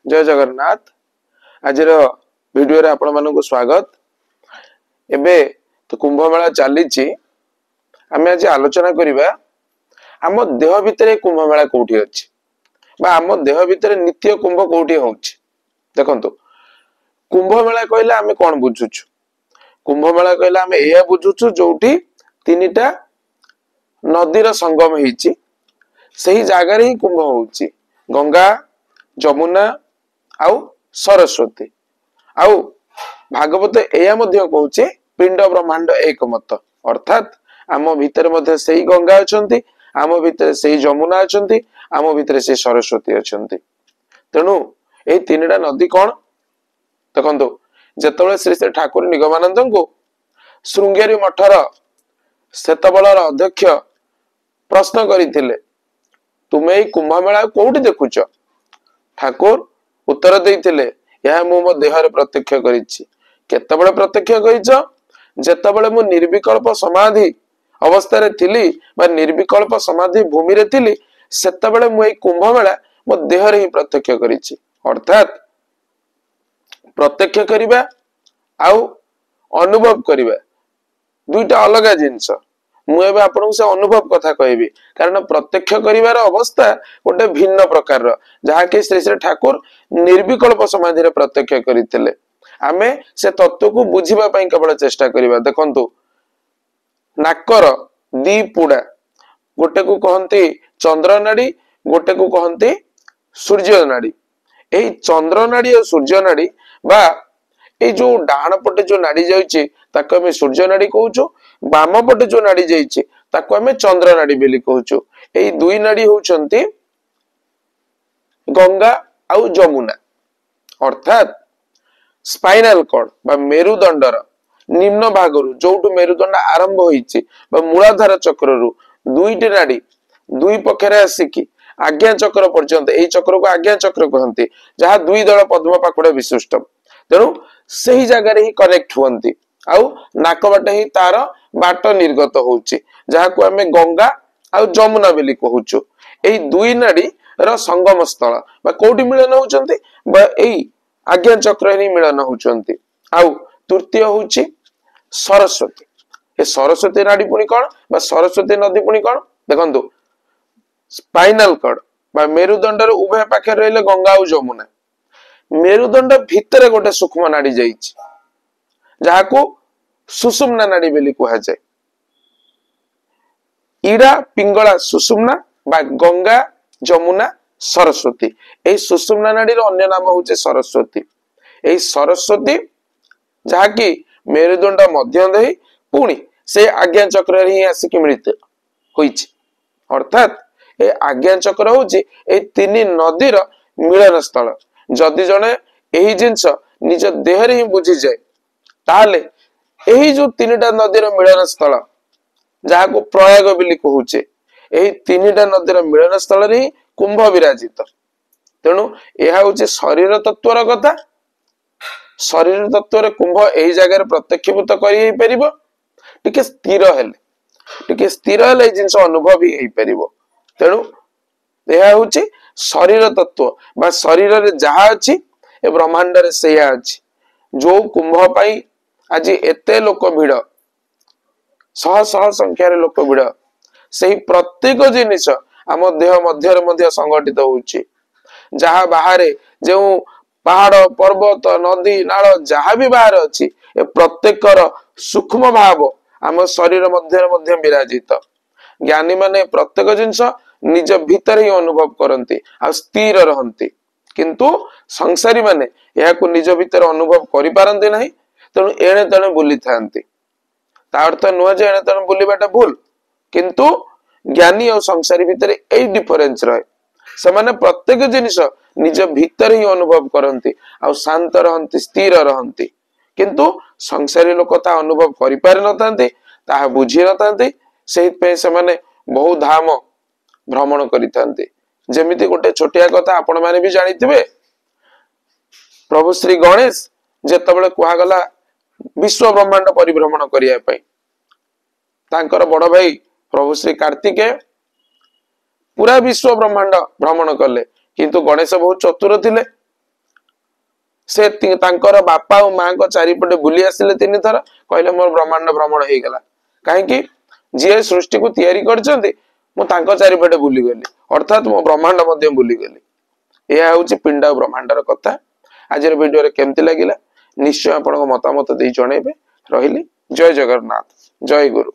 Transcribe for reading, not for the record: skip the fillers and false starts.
जय जगन्नाथ। आज वीडियो रे आपण मानक स्वागत। एबे तो कुंभ मेला चली आम आज आलोचना करिबा आम देह भितर कुंभ मेला कोठी अछि बा आम देह भितर नित्य कुंभ कोठी होछि। देखंतु कुंभ मेला कहले आमे कोन बुझुछु? कुंभ मेला कहले आमे एया बुझुछु जोठी तीनिटा नदीर संगम हेछि, सही जगार ही कुंभ होछि। गंगा, जमुना आउ सरस्वती। आउ भागवत एया मध्य कहूचे पिंड ब्रह्मांड एक मत, अर्थात आम भितर मध्य सही गंगा अछंती, आम भितर सही जमुना अछंती, आम भितर सही सरस्वती अछंती। तेणु ए तीनटा नदी कौन देखंतु, जेतबेले श्री श्री ठाकुर निगमानंद को श्रृंगेरी मठर सेतबलर अध्यक्ष प्रश्न करथिले, तुमे कुंभ मेला कोठी देखुच? ठाकुर उत्तर देइथिले, यह मु मो देहरे प्रत्यक्ष करिछि। केतबेले प्रत्यक्ष करिछ? जेतबेले मु निर्विकल्प समाधि अवस्था रे थिली बा निर्विकल्प समाधि भूमि रे थिली, सेतबेले मु ए कुंभ मेला मो देहरे ही प्रत्यक्ष करिछि। अर्थात प्रत्यक्ष करिबा आउ अनुभव करिबा दुईटा अलग जिंस। मु एबे आपन से अनुभव कथा कहबी, कारण प्रत्यक्ष करिवार अवस्था गोटे भिन्न प्रकार जहा कि श्री श्री ठाकुर निर्विकल्प समाधि रे प्रत्यक्ष करिथिले। आमे से तत्व को बुझिबा पई केवल चेष्टा करिबा। देखंतु नाकर दी पुडा, गोटे को कहंती चंद्र नाड़ी, गोटे को कहंती सूर्य नाड़ी। एही चंद्र नाड़ी और सूर्य नाड़ी बा ए जो डाहाण पटे जो नाड़ी जाइछे ताको हमें सूर्य नाड़ी कहूछु, बाम पटे जो नाड़ी जाइछे ताको हमें चंद्र नाड़ी बेली कहूछु। एही दुई नाड़ी होउछंती गंगा आउ जमुना। अर्थात स्पाइनल कॉर्ड बा मेरुदंडर निम्न भागरु जोटु मेरुदंड आरंभ होइछे बा मूलाधार चक्ररु दुईटी नाड़ी दुई पक्षरे आसिकी आज्ञा चक्र पर्यंत, एही चक्र को आज्ञा चक्र कहंती, जहा दुई दल पद्म पाखुड़ा विशिष्ट। तेणु सही जगह ही कनेक्ट हुअंती आउ नाक बाटे ही तार बाट निर्गत होउची, जहा को हमें गंगा आउ जमुना बेली कहूछु। एही दुई नाड़ी र संगम स्थल बा कोठी मिलन होउचंती बा एही आज्ञा चक्र ही मिलन होउचंती। आउ तृतीय होउची सरस्वती। ए सरस्वती नाड़ी पुनी कोन बा सरस्वती नदी पुनी कोन? देखंतु स्पाइनल कॉर्ड बा मेरुदंडर उभय पाखे रहले गंगा आउ जमुना। मेरुदंड भितर गोटे सूक्ष्म नाड़ी जाइछि, जहा को सुषुम्ना नाड़ी बेली कहा जाए। इड़ा पिंगला सुषुम्ना बा गंगा जमुना सरस्वती। एही सुषुम्ना नाड़ीर अन्य नाम होचे सरस्वती। एही सरस्वती जहा कि मेरुदंड मध्य देही पुणी से आज्ञा चक्र ही आसिक मिलित होइछि। अर्थात ए आज्ञा चक्र होची ए तीन नदीर मिलन स्थल। जदि जने एही जिंस निज देहरे ही बुझी जाए, ताले एही जो तीनटा नदीर मिलन स्थल जहा को प्रयाग बिली कहूचे, एही तीनटा नदीर मिलन स्थल रे ही कुंभ विराजित। तेणु यह होची शरीर तत्वर कथा। शरीर तत्वर कुंभ एही जगह प्रत्यक्षभूत करि परिबो, टिके स्थिर हेले जिंस अनुभव ही हेई परिबो। तेणु यह होची शरीर तत्व बा शरीर रे जहा अछि ए ब्रह्मांड रे सेया अछि। जो कुंभ पाई आज एते लोक भिड़, शह शह संख्या रे लोक भिड़, सही प्रत्येक जिनिस आम देह मध्य मध्य संगठित होउची। जहा बाहरे जो पहाड़ पर्वत नदी नाल जहा भी बाहर अछि, ए प्रत्येकर सूक्ष्म भाव आम शरीर मध्य मध्य विराजित। ज्ञानी माने प्रत्येक जिनिस निज भीतर ही अनुभव करती आ स्थिर रहती, किंतु संसारी माने यह को निज भीतर अनुभव करि पारंती नहीं। तेणु एणे तेणे बुली थांती। ता अर्थ नुह जे एणे तेणे बुलीबाटा भूल, किंतु ज्ञानी और संसारी भीतर एई डिफरेंस रहे। सेमाने प्रत्येक जिनिस निज भीतर ही अनुभव करती आ शांत रहती स्थिर रहती, किंतु संसारी लोक ता अनुभव करि पारि नथांती, ताहा बुझी नथांती। सेहि पे सेमाने बहु धाम भ्रमण करिथांती। जेमिति गोटे छोटिया कथा आपण माने भी जानिथिबे, प्रभु श्री गणेश जेतबेले कुहा गला विश्व ब्रह्मांड परिभ्रमण करिया पई, तांकर बड़ भाई प्रभु श्री कार्तिकेय पूरा विश्व ब्रह्मांड भ्रमण कले, किंतु गणेश बहुत चतुर थिले। से तांकर बापा और माँ को चारिपटे बुली आसिले 3 थर कहले मोर ब्रह्मांड भ्रमण हो गला कहीं जी सृष्टि को तैयारी करछन्ते मु तांको चारिपटे बुली गली अर्थात मो ब्रह्मांड मध्य बुली गली। यह हूँ पिंड और ब्रह्मांडर कथा। आज वीडियो केमती लगिला निश्चय आपन मतामत दे जणेबे। रहिली जय जगन्नाथ जय गुरु।